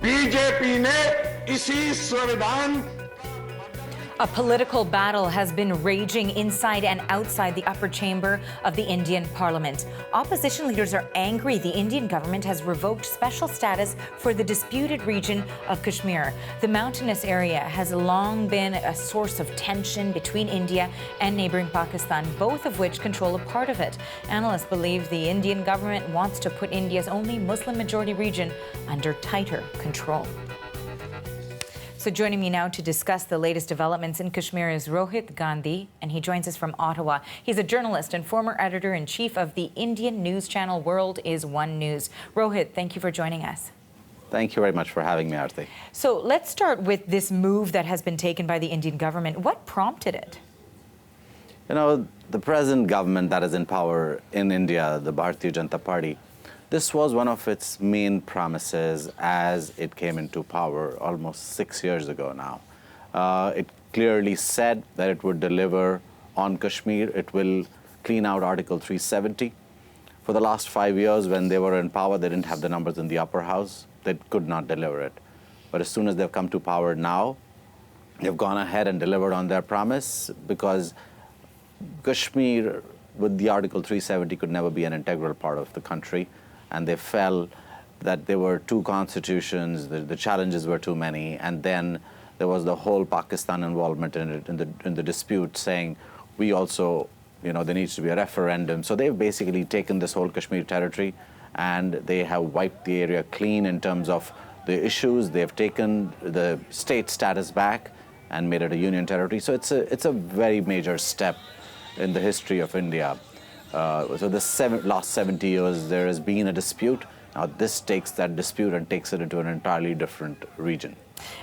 BJP ने इसी संविधान A political battle has been raging inside and outside the upper chamber of the Indian parliament. Opposition leaders are angry the Indian government has revoked special status for the disputed region of Kashmir. The mountainous area has long been a source of tension between India and neighboring Pakistan, both of which control a part of it. Analysts believe the Indian government wants to put India's only Muslim-majority region under tighter control. So joining me now to discuss the latest developments in Kashmir is Rohit Gandhi, and he joins us from Ottawa. He's a journalist and former editor-in-chief of the Indian news channel World is One News. Rohit, thank you for joining us. Thank you very much for having me, Aarti. So let's start with this move that has been taken by the Indian government. What prompted it? You know, the present government that is in power in India, the Bharatiya Janata Party, this was one of its main promises as it came into power almost 6 years ago now. It clearly said that it would deliver on Kashmir. It will clean out Article 370. For the last 5 years, when they were in power, they didn't have the numbers in the upper house. They could not deliver it. But as soon as they've come to power now, they've gone ahead and delivered on their promise, because Kashmir, with the Article 370, could never be an integral part of the country. And they felt that there were two constitutions, the challenges were too many, and then there was the whole Pakistan involvement in it, in the dispute, saying we also, you know, there needs to be a referendum. So they've basically taken this whole Kashmir territory and they have wiped the area clean in terms of the issues. They've taken the state status back and made it a union territory. So it's a very major step in the history of India. So the last 70 years, there has been a dispute. Now this takes that dispute and takes it into an entirely different region.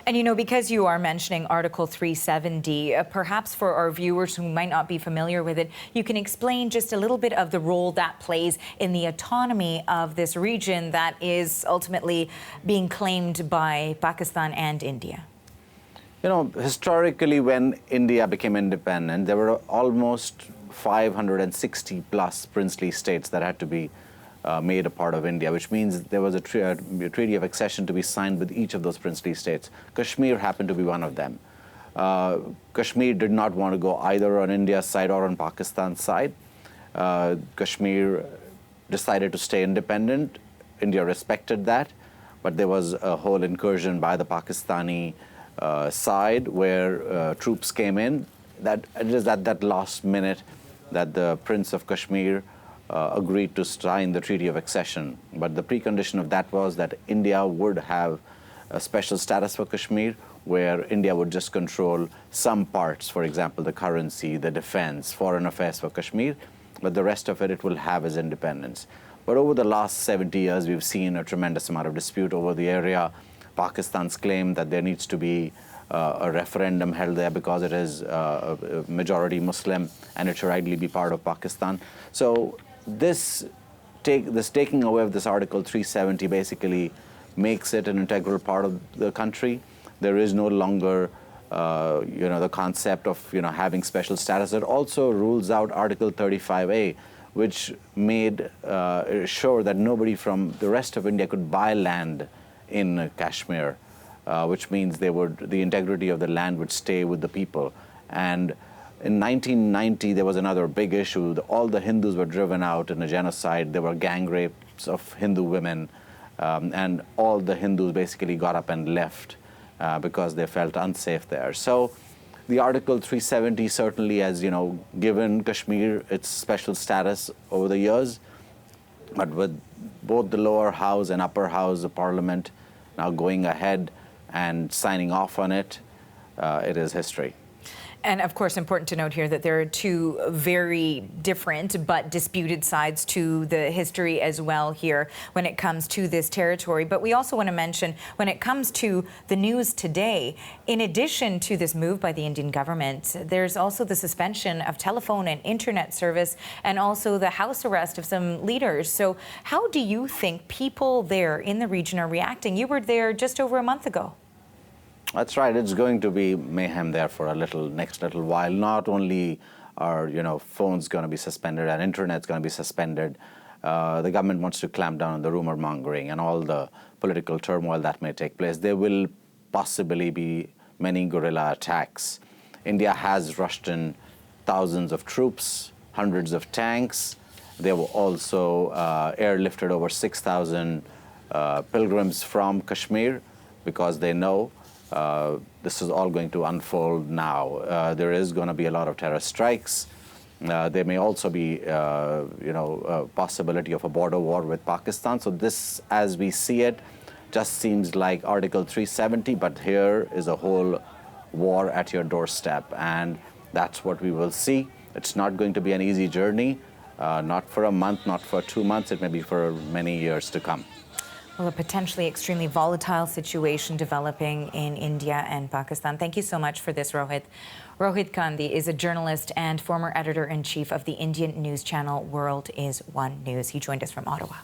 And you know, because you are mentioning Article 370, perhaps for our viewers who might not be familiar with it, you can explain just a little bit of the role that plays in the autonomy of this region that is ultimately being claimed by Pakistan and India. You know, historically, when India became independent, there were almost 560 plus princely states that had to be made a part of India, which means there was a treaty of accession to be signed with each of those princely states. Kashmir happened to be one of them. Kashmir did not want to go either on India's side or on Pakistan's side. Kashmir decided to stay independent. India respected that, but there was a whole incursion by the Pakistani side where troops came in. That it is at that last minute that the Prince of Kashmir agreed to sign the Treaty of Accession. But the precondition of that was that India would have a special status for Kashmir, where India would just control some parts, for example, the currency, the defense, foreign affairs for Kashmir, but the rest of it will have as independence. But over the last 70 years, we've seen a tremendous amount of dispute over the area. Pakistan's claim that there needs to be a referendum held there because it is a majority Muslim and it should ideally be part of Pakistan. So this taking away of this Article 370 basically makes it an integral part of the country. There is no longer the concept of having special status. It also rules out Article 35A, which made sure that nobody from the rest of India could buy land in Kashmir. Which means the integrity of the land would stay with the people. And in 1990, there was another big issue. All the Hindus were driven out in a genocide. There were gang rapes of Hindu women. And all the Hindus basically got up and left because they felt unsafe there. So the Article 370 certainly has, given Kashmir its special status over the years. But with both the lower house and upper house of parliament now going ahead and signing off on it, it is history. And of course, important to note here that there are two very different but disputed sides to the history as well here when it comes to this territory. But we also want to mention, when it comes to the news today, in addition to this move by the Indian government, there's also the suspension of telephone and internet service and also the house arrest of some leaders. So how do you think people there in the region are reacting? You were there just over a month ago. That's right. It's going to be mayhem there for next little while. Not only are phones going to be suspended and internet's going to be suspended. The government wants to clamp down on the rumor mongering and all the political turmoil that may take place. There will possibly be many guerrilla attacks. India has rushed in thousands of troops, hundreds of tanks. They were also airlifted over 6,000 pilgrims from Kashmir because they know this is all going to unfold now. There is going to be a lot of terror strikes. There may also be, a possibility of a border war with Pakistan. So this, as we see it, just seems like Article 370, but here is a whole war at your doorstep, and that's what we will see. It's not going to be an easy journey, not for a month, not for 2 months, it may be for many years to come. Well, a potentially extremely volatile situation developing in India and Pakistan. Thank you so much for this, Rohit. Rohit Gandhi is a journalist and former editor-in-chief of the Indian news channel World is One News. He joined us from Ottawa.